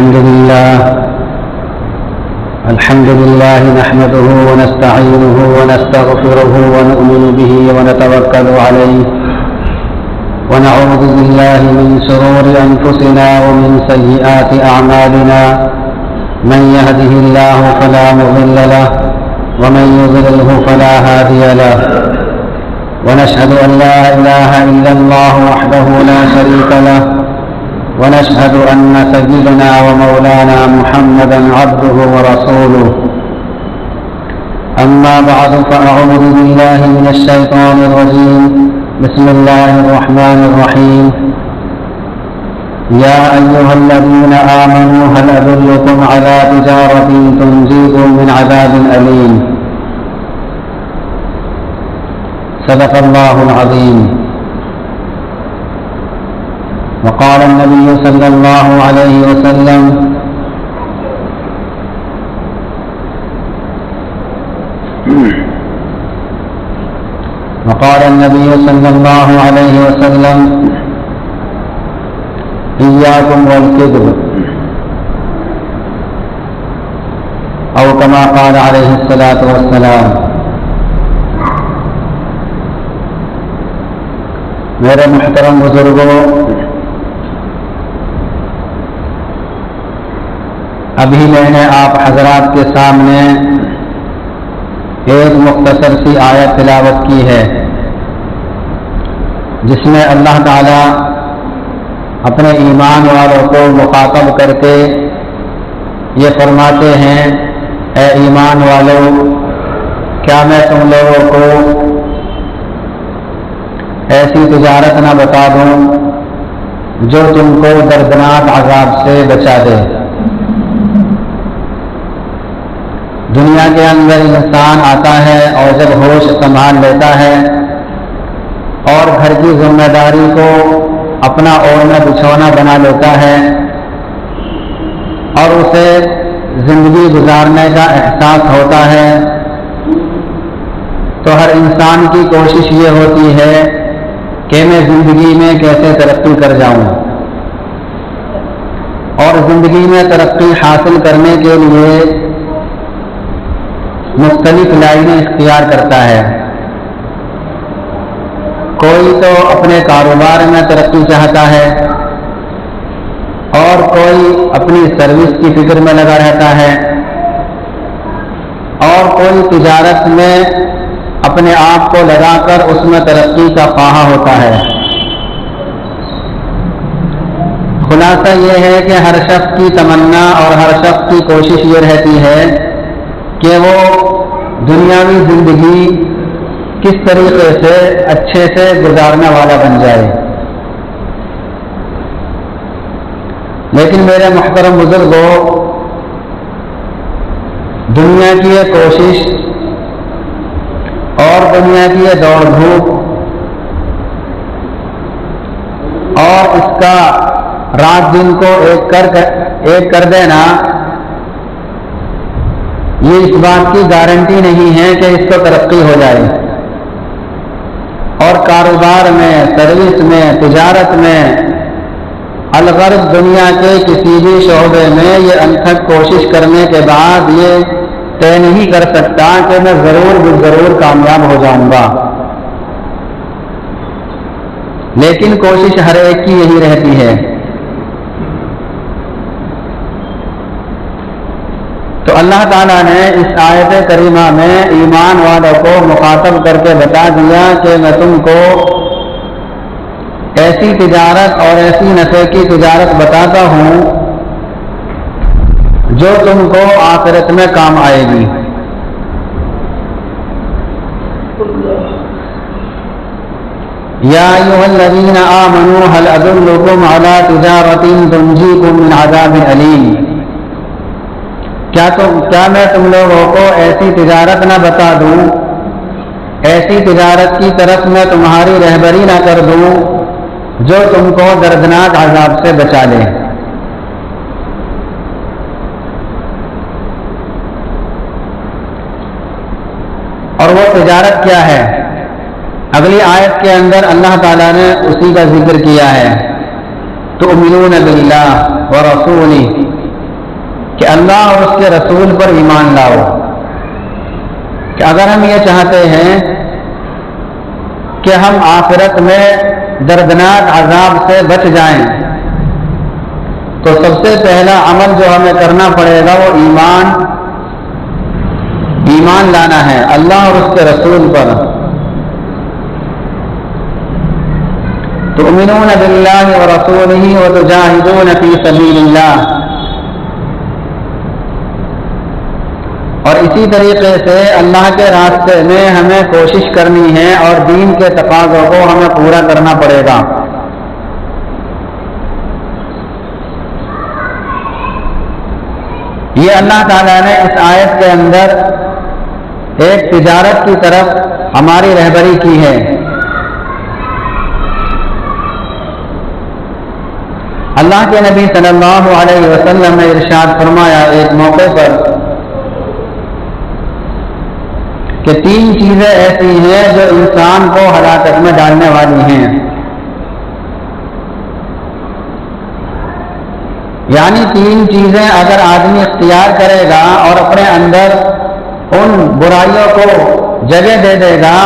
الحمد لله نحمده ونستعينه ونستغفره ونؤمن به ونتوكل عليه ونعوذ بالله من شرور أنفسنا ومن سيئات أعمالنا من يهده الله فلا مضل له ومن يضلله فلا هادي له ونشهد أن لا إله إلا الله وحده لا شريك له ونشهد أن سيدنا ومولانا محمدا عبده ورسوله أما بعد فأعوذ بالله من الشيطان الرجيم بسم الله الرحمن الرحيم يا أيها الذين آمنوا هل أدلكم على تجارة تنجيكم من عذاب أليم صدق الله العظيم. وقال النبي صلى الله عليه وسلم إياكم والكذب أو كما قال عليه الصلاة والسلام. میرے محترم بزرگوں، ابھی میں نے آپ حضرات کے سامنے ایک مختصر سی آیت تلاوت کی ہے جس میں اللہ تعالیٰ اپنے ایمان والوں کو مخاطب کر کے یہ فرماتے ہیں، اے ایمان والو، کیا میں تم لوگوں کو ایسی تجارت نہ بتا دوں جو تم کو دردناک عذاب سے بچا دے. دنیا کے اندر انسان آتا ہے اور جب ہوش سنبھال لیتا ہے اور گھر کی ذمہ داری کو اپنا اوڑھنا بچھونا بنا لیتا ہے اور اسے زندگی گزارنے کا احساس ہوتا ہے، تو ہر انسان کی کوشش یہ ہوتی ہے کہ میں زندگی میں کیسے ترقی کر جاؤں، اور زندگی میں ترقی حاصل کرنے کے لیے مختلف لائنیں اختیار کرتا ہے. کوئی تو اپنے کاروبار میں ترقی چاہتا ہے اور کوئی اپنی سروس کی فکر میں لگا رہتا ہے اور کوئی تجارت میں اپنے آپ کو لگا کر اس میں ترقی کا خواہاں ہوتا ہے. خلاصہ یہ ہے کہ ہر شخص کی تمنا اور ہر شخص کی کوشش یہ رہتی ہے کہ وہ دنیاوی زندگی کس طریقے سے اچھے سے گزارنے والا بن جائے. لیکن میرے محترم بزرگوں، دنیا کی یہ کوشش اور دنیا کی یہ دوڑ دھوپ اور اس کا رات دن کو ایک کر دینا، یہ اس بات کی گارنٹی نہیں ہے کہ اس کو ترقی ہو جائے. اور کاروبار میں، سروس میں، تجارت میں، الغرض دنیا کے کسی بھی شعبے میں یہ انتھک کوشش کرنے کے بعد یہ طے نہیں کر سکتا کہ میں ضرور کامیاب ہو جاؤں گا. لیکن کوشش ہر ایک کی یہی رہتی ہے. تو اللہ تعالیٰ نے اس آیت کریمہ میں ایمان والوں کو مخاطب کر کے بتا دیا کہ میں تم کو ایسی تجارت اور ایسی نفع کی تجارت بتاتا ہوں جو تم کو آخرت میں کام آئے گی. یا ایھا الذین آمنوا هل ادلکم علی تجارۃ تنجیکم من عذاب علیم. کیا میں تم لوگوں کو ایسی تجارت نہ بتا دوں، ایسی تجارت کی طرف میں تمہاری رہبری نہ کر دوں جو تم کو دردناک عذاب سے بچا لے. اور وہ تجارت کیا ہے؟ اگلی آیت کے اندر اللہ تعالیٰ نے اسی کا ذکر کیا ہے. تؤمنون باللہ ورسولہ کہ اللہ اور اس کے رسول پر ایمان لاؤ، کہ اگر ہم یہ چاہتے ہیں کہ ہم آخرت میں دردناک عذاب سے بچ جائیں تو سب سے پہلا عمل جو ہمیں کرنا پڑے گا وہ ایمان لانا ہے اللہ اور اس کے رسول پر۔ تؤمنون باللہ ورسولہ وتجاہدون فی سبیل اللہ، اور اسی طریقے سے اللہ کے راستے میں ہمیں کوشش کرنی ہے اور دین کے تقاضوں کو ہمیں پورا کرنا پڑے گا۔ یہ اللہ تعالیٰ نے اس آیت کے اندر ایک تجارت کی طرف ہماری رہبری کی ہے۔ اللہ کے نبی صلی اللہ علیہ وسلم نے ارشاد فرمایا ایک موقع پر کہ 3 چیزیں ایسی ہیں جو انسان کو ہلاکت میں ڈالنے والی ہیں، یعنی 3 چیزیں اگر آدمی اختیار کرے گا اور اپنے اندر ان برائیوں کو جگہ دے دے گا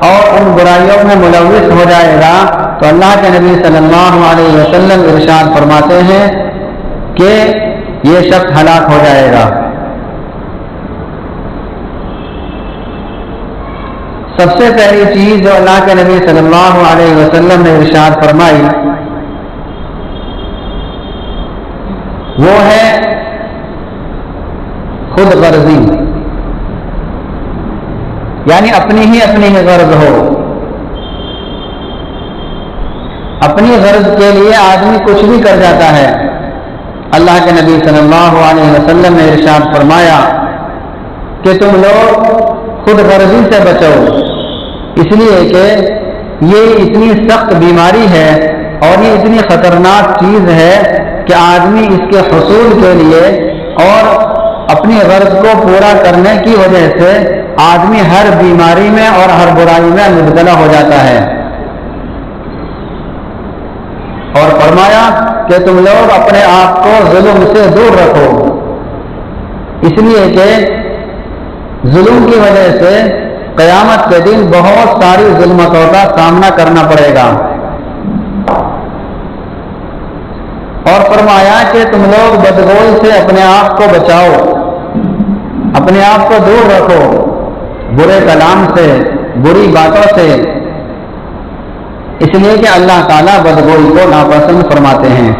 اور ان برائیوں میں ملوث ہو جائے گا تو اللہ کے نبی صلی اللہ علیہ وسلم ارشاد فرماتے ہیں کہ یہ شخص ہلاک ہو جائے گا۔ سب سے پہلی چیز جو اللہ کے نبی صلی اللہ علیہ وسلم نے ارشاد فرمائی وہ ہے خود غرضی، یعنی اپنی ہی غرض ہو۔ اپنی غرض کے لیے آدمی کچھ بھی کر جاتا ہے۔ اللہ کے نبی صلی اللہ علیہ وسلم نے ارشاد فرمایا کہ تم لوگ خود غرضی سے بچو، اس لیے کہ یہ اتنی سخت بیماری ہے اور یہ اتنی خطرناک چیز ہے کہ آدمی اس کے حصول کے لیے اور اپنی غرض کو پورا کرنے کی وجہ سے آدمی ہر بیماری میں اور ہر برائی میں مبتلا ہو جاتا ہے۔ اور فرمایا کہ تم لوگ اپنے آپ کو ظلم سے دور رکھو، اس لیے کہ ظلم کی وجہ سے قیامت کے دن بہت ساری ظلمتوں کا سامنا کرنا پڑے گا۔ اور فرمایا کہ تم لوگ بدگوئی سے اپنے آپ کو بچاؤ، اپنے آپ کو دور رکھو برے کلام سے، بری باتوں سے، اس لیے کہ اللہ تعالیٰ بدگوئی کو ناپسند فرماتے ہیں۔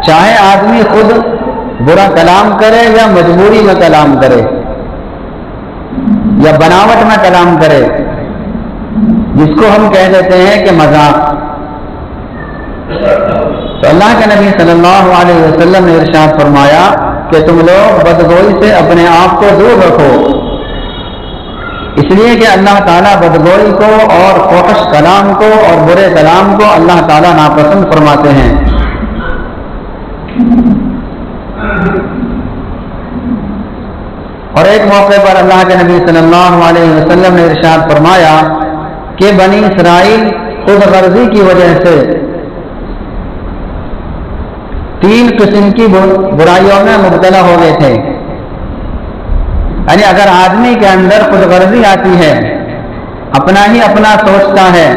چاہے آدمی خود برا کلام کرے یا مجبوری میں کلام کرے یا بناوٹ میں کلام کرے، جس کو ہم کہہ دیتے ہیں کہ مذاق، تو اللہ کے نبی صلی اللہ علیہ وسلم نے ارشاد فرمایا کہ تم لوگ بدگوئی سے اپنے آپ کو دور رکھو، اس لیے کہ اللہ تعالیٰ بدگوئی کو اور فحش کلام کو اور برے کلام کو اللہ تعالیٰ ناپسند فرماتے ہیں۔ اور ایک موقع پر اللہ کے نبی صلی اللہ علیہ وسلم نے ارشاد فرمایا کہ بنی اسرائیل خود غرضی کی وجہ سے 3 قسم کی برائیوں میں مبتلا ہو گئے تھے، یعنی اگر آدمی کے اندر خود غرضی آتی ہے، اپنا ہی اپنا سوچتا ہے،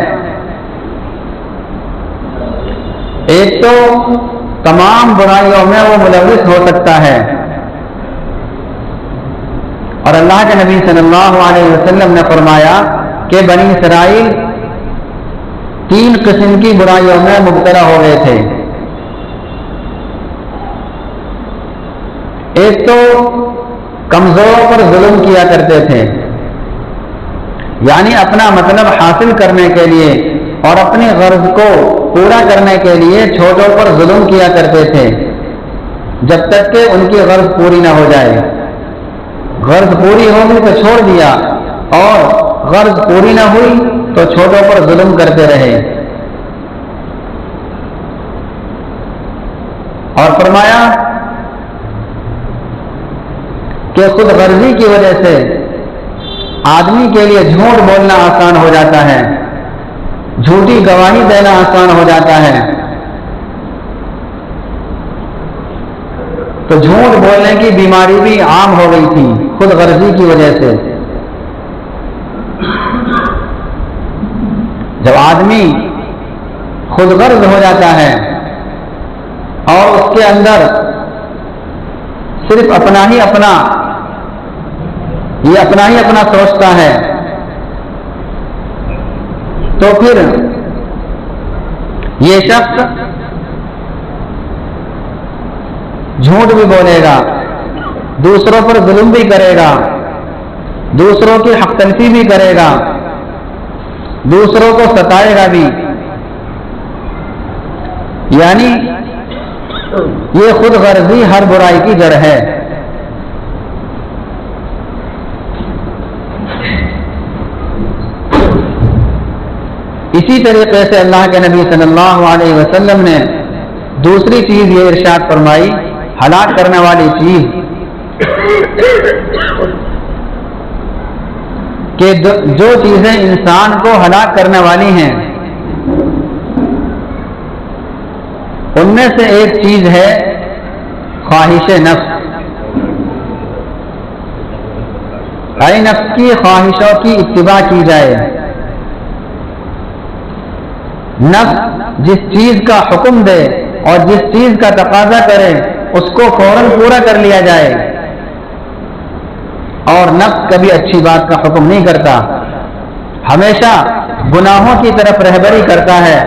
ایک تو تمام برائیوں میں وہ ملوث ہو سکتا ہے۔ اور اللہ کے نبی صلی اللہ علیہ وسلم نے فرمایا کہ بنی اسرائیل 3 قسم کی برائیوں میں مبتلا ہو گئے تھے۔ ایک تو کمزوروں پر ظلم کیا کرتے تھے، یعنی اپنا مطلب حاصل کرنے کے لیے اور اپنی غرض کو پورا کرنے کے لیے چھوٹوں پر ظلم کیا کرتے تھے جب تک کہ ان کی غرض پوری نہ ہو جائے۔ غرض پوری ہوگی تو چھوڑ دیا، اور غرض پوری نہ ہوئی تو چھوٹوں پر ظلم کرتے رہے۔ اور فرمایا کہ خود غرضی کی وجہ سے آدمی کے لیے جھوٹ بولنا آسان ہو جاتا ہے، جھوٹی گواہی دینا آسان ہو جاتا ہے، تو جھوٹ بولنے کی بیماری بھی عام ہو گئی تھی خود غرضی کی وجہ سے۔ جب آدمی خود غرض ہو جاتا ہے اور اس کے اندر صرف اپنا ہی اپنا سوچتا ہے، تو پھر یہ شخص جھوٹ بھی بولے گا، دوسروں پر ظلم بھی کرے گا، دوسروں کی حق تلفی بھی کرے گا، دوسروں کو ستائے گا بھی۔ یعنی یہ خود غرضی ہر برائی کی جڑ ہے۔ اسی طریقے سے اللہ کے نبی صلی اللہ علیہ وسلم نے دوسری چیز یہ ارشاد فرمائی، ہلاک کرنے والی چیز، کہ جو چیزیں انسان کو ہلاک کرنے والی ہیں ان میں سے ایک چیز ہے خواہش نفس۔ اے نفس کی خواہشوں کی اتباع کی جائے، نفس جس چیز کا حکم دے اور جس چیز کا تقاضا کرے اس کو فوراً پورا کر لیا جائے، اور نفس کبھی اچھی بات کا حکم نہیں کرتا، ہمیشہ گناہوں کی طرف رہبری کرتا ہے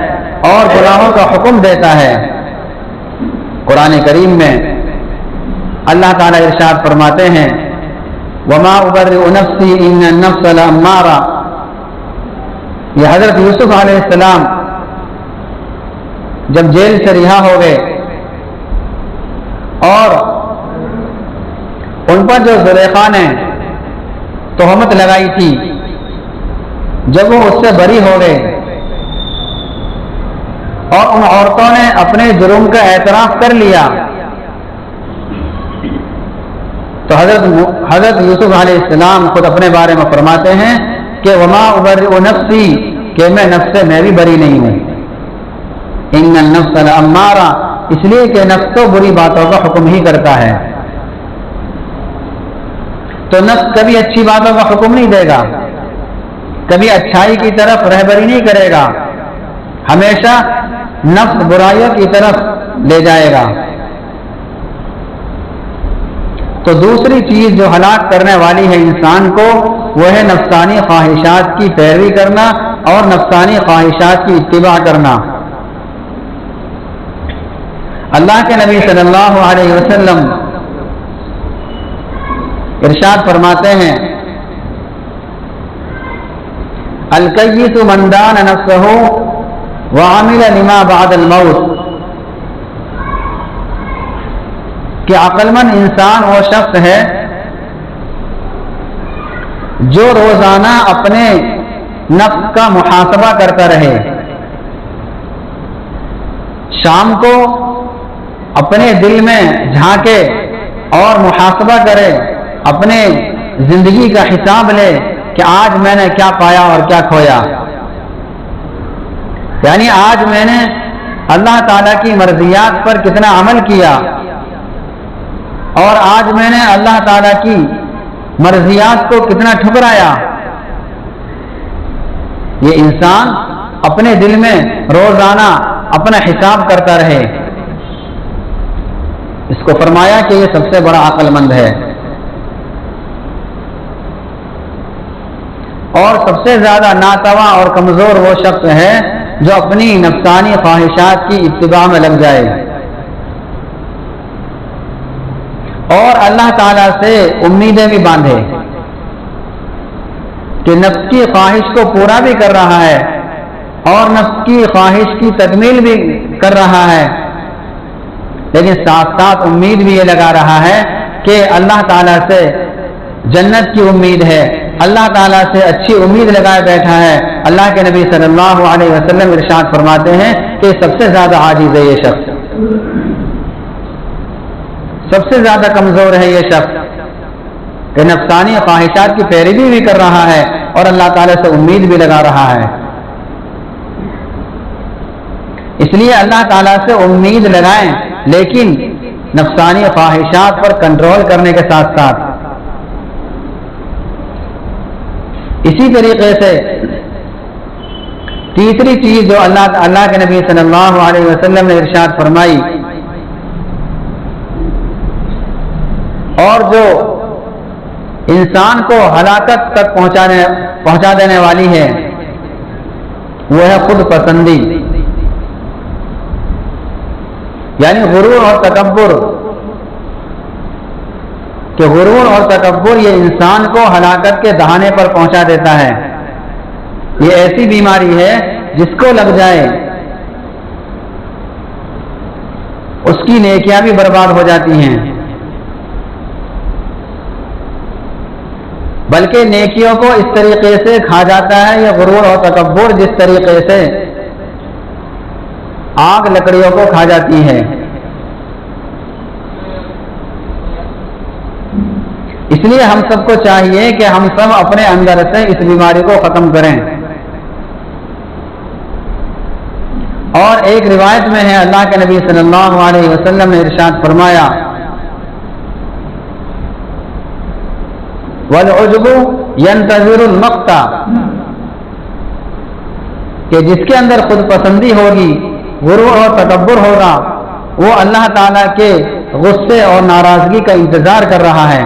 اور گناہوں کا حکم دیتا ہے۔ قرآن کریم میں اللہ تعالیٰ ارشاد فرماتے ہیں وَمَا أُبَرِّئُ نَفْسِي إِنَّ النَّفْسَ لَأَمَّارَةٌ۔ یہ حضرت یوسف علیہ السلام جب جیل سے رہا ہو گئے اور ان پر جو زلیخا نے تہمت لگائی تھی، جب وہ اس سے بری ہو گئے اور ان عورتوں نے اپنے جرم کا اعتراف کر لیا، تو حضرت یوسف علیہ السلام خود اپنے بارے میں فرماتے ہیں کہ وما ابرئ نفسی، کہ میں نفس سے میں بھی بری نہیں ہوں، ان النفس لامارہ، اس لیے کہ نفس تو بری باتوں کا حکم ہی کرتا ہے۔ تو نفس کبھی اچھی باتوں کا حکم نہیں دے گا، کبھی اچھائی کی طرف رہبری نہیں کرے گا، ہمیشہ نفس برائیوں کی طرف لے جائے گا۔ تو دوسری چیز جو ہلاک کرنے والی ہے انسان کو، وہ ہے نفسانی خواہشات کی پیروی کرنا اور نفسانی خواہشات کی اتباع کرنا۔ اللہ کے نبی صلی اللہ علیہ وسلم ارشاد فرماتے ہیں الکیس من دان نفسہ وعمل لما بعد الموت، کہ عقل مند انسان وہ شخص ہے جو روزانہ اپنے نفس کا محاسبہ کرتا رہے، شام کو اپنے دل میں جھانکے اور محاسبہ کرے، اپنے زندگی کا حساب لے کہ آج میں نے کیا پایا اور کیا کھویا، یعنی آج میں نے اللہ تعالیٰ کی مرضیات پر کتنا عمل کیا اور آج میں نے اللہ تعالیٰ کی مرضیات کو کتنا ٹھکرایا۔ یہ انسان اپنے دل میں روزانہ اپنا حساب کرتا رہے، اس کو فرمایا کہ یہ سب سے بڑا عقل مند ہے۔ اور سب سے زیادہ ناتواں اور کمزور وہ شخص ہے جو اپنی نفسانی خواہشات کی اتباع میں لگ جائے اور اللہ تعالیٰ سے امیدیں بھی باندھے کہ نفس کی خواہش کو پورا بھی کر رہا ہے اور نفس کی خواہش کی تکمیل بھی کر رہا ہے، لیکن ساتھ ساتھ امید بھی یہ لگا رہا ہے کہ اللہ تعالیٰ سے جنت کی امید ہے، اللہ تعالیٰ سے اچھی امید لگائے بیٹھا ہے۔ اللہ کے نبی صلی اللہ علیہ وسلم ارشاد فرماتے ہیں کہ سب سے زیادہ عاجز ہے یہ شخص، سب سے زیادہ کمزور ہے یہ شخص کہ نفسانی خواہشات کی پیروی بھی کر رہا ہے اور اللہ تعالیٰ سے امید بھی لگا رہا ہے۔ اس لیے اللہ تعالیٰ سے امید لگائیں، لیکن نفسانی خواہشات پر کنٹرول کرنے کے ساتھ ساتھ اسی طریقے سے تیسری چیز جو اللہ کے نبی صلی اللہ علیہ وسلم نے ارشاد فرمائی اور جو انسان کو ہلاکت تک پہنچا دینے والی ہے وہ ہے خود پسندی، یعنی غرور اور تکبر، کہ غرور اور تکبر یہ انسان کو ہلاکت کے دہانے پر پہنچا دیتا ہے۔ یہ ایسی بیماری ہے جس کو لگ جائے اس کی نیکیاں بھی برباد ہو جاتی ہیں، بلکہ نیکیوں کو اس طریقے سے کھا جاتا ہے یہ غرور اور تکبر جس طریقے سے آگ لکڑیوں کو کھا جاتی ہے۔ اس لیے ہم سب کو چاہیے کہ ہم سب اپنے اندر سے اس بیماری کو ختم کریں۔ اور ایک روایت میں ہے اللہ کے نبی صلی اللہ علیہ وسلم نے ارشاد فرمایا والعجب ينتظر المقتا، کہ جس کے اندر خود پسندی ہوگی، غرور اور تکبر ہوگا، وہ اللہ تعالیٰ کے غصے اور ناراضگی کا انتظار کر رہا ہے۔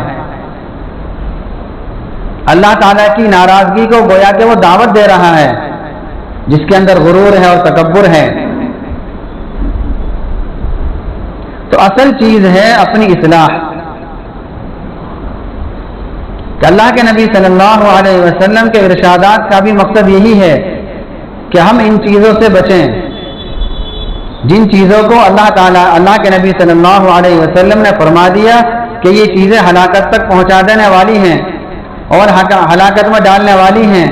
اللہ تعالیٰ کی ناراضگی کو گویا کہ وہ دعوت دے رہا ہے جس کے اندر غرور ہے اور تکبر ہے۔ تو اصل چیز ہے اپنی اصلاح، کہ اللہ کے نبی صلی اللہ علیہ وسلم کے ارشادات کا بھی مقصد یہی ہے کہ ہم ان چیزوں سے بچیں جن چیزوں کو اللہ کے نبی صلی اللہ علیہ وسلم نے فرما دیا کہ یہ چیزیں ہلاکت تک پہنچا دینے والی ہیں اور ہلاکت میں ڈالنے والی ہیں۔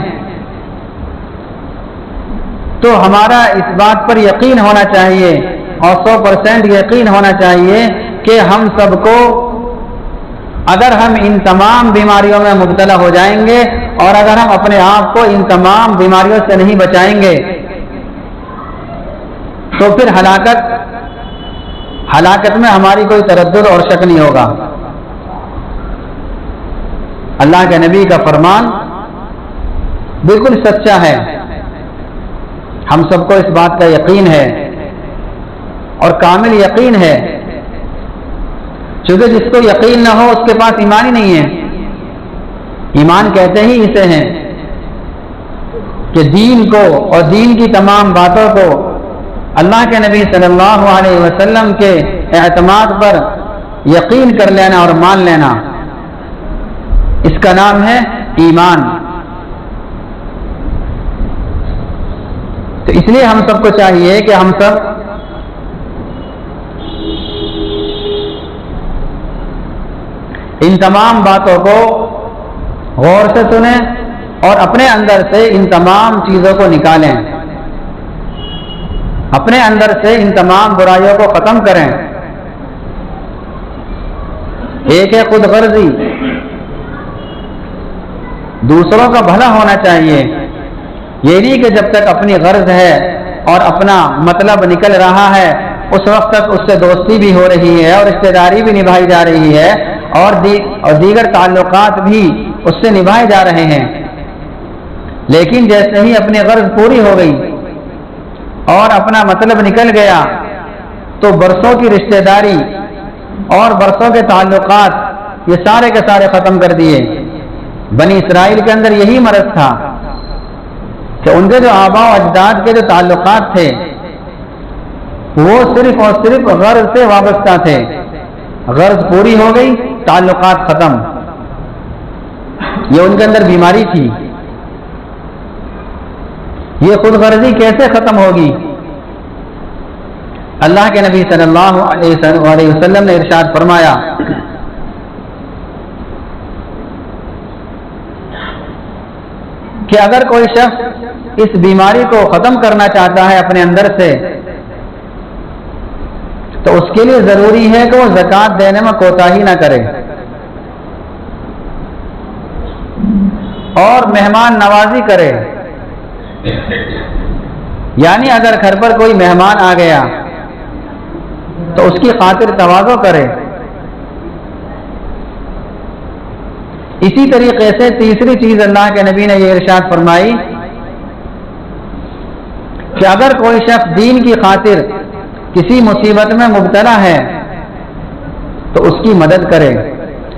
تو ہمارا اس بات پر یقین ہونا چاہیے اور 100% یقین ہونا چاہیے کہ ہم سب کو اگر ہم ان تمام بیماریوں میں مبتلا ہو جائیں گے اور اگر ہم اپنے آپ کو ان تمام بیماریوں سے نہیں بچائیں گے تو پھر ہلاکت میں ہماری کوئی تردد اور شک نہیں ہوگا۔ اللہ کے نبی کا فرمان بالکل سچا ہے، ہم سب کو اس بات کا یقین ہے اور کامل یقین ہے، چونکہ جس کو یقین نہ ہو اس کے پاس ایمان ہی نہیں ہے۔ ایمان کہتے ہی اسے ہیں کہ دین کو اور دین کی تمام باتوں کو اللہ کے نبی صلی اللہ علیہ وسلم کے اعتماد پر یقین کر لینا اور مان لینا، اس کا نام ہے ایمان۔ تو اس لیے ہم سب کو چاہیے کہ ہم سب ان تمام باتوں کو غور سے سنیں اور اپنے اندر سے ان تمام چیزوں کو نکالیں، اپنے اندر سے ان تمام برائیوں کو ختم کریں۔ ایک ہے خود غرضی، دوسروں کا بھلا ہونا چاہیے، یہ نہیں کہ جب تک اپنی غرض ہے اور اپنا مطلب نکل رہا ہے اس وقت تک اس سے دوستی بھی ہو رہی ہے اور رشتہ داری بھی نبھائی جا رہی ہے اور دیگر تعلقات بھی اس سے نبھائے جا رہے ہیں، لیکن جیسے ہی اپنی غرض پوری ہو گئی اور اپنا مطلب نکل گیا تو برسوں کی رشتہ داری اور برسوں کے تعلقات یہ سارے کے سارے ختم کر دیے۔ بنی اسرائیل کے اندر یہی مرض تھا کہ ان کے جو آباء و اجداد کے جو تعلقات تھے وہ صرف اور صرف غرض سے وابستہ تھے، غرض پوری ہو گئی تعلقات ختم۔ یہ ان کے اندر بیماری تھی۔ یہ خود غرضی کیسے ختم ہوگی؟ اللہ کے نبی صلی اللہ علیہ وسلم نے ارشاد فرمایا کہ اگر کوئی شخص اس بیماری کو ختم کرنا چاہتا ہے اپنے اندر سے تو اس کے لیے ضروری ہے کہ وہ زکوٰۃ دینے میں کوتاہی نہ کرے اور مہمان نوازی کرے۔ یعنی اگر گھر پر کوئی مہمان آ گیا تو اس کی خاطر تواضع کرے۔ اسی طریقے سے تیسری چیز اللہ کے نبی نے یہ ارشاد فرمائی کہ اگر کوئی شخص دین کی خاطر کسی مصیبت میں مبتلا ہے تو اس کی مدد کرے،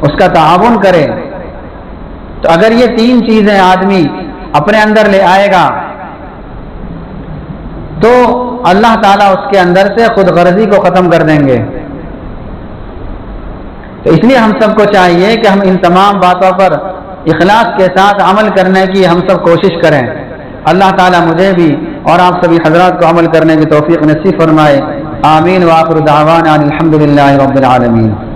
اس کا تعاون کرے۔ تو اگر یہ تین چیزیں آدمی اپنے اندر لے آئے گا تو اللہ تعالیٰ اس کے اندر سے خود غرضی کو ختم کر دیں گے۔ تو اس لیے ہم سب کو چاہیے کہ ہم ان تمام باتوں پر اخلاص کے ساتھ عمل کرنے کی ہم سب کوشش کریں۔ اللہ تعالیٰ مجھے بھی اور آپ سبھی حضرات کو عمل کرنے کی توفیق نصیب فرمائے۔ آمین وآخر دعوانا الحمدللہ رب العالمین۔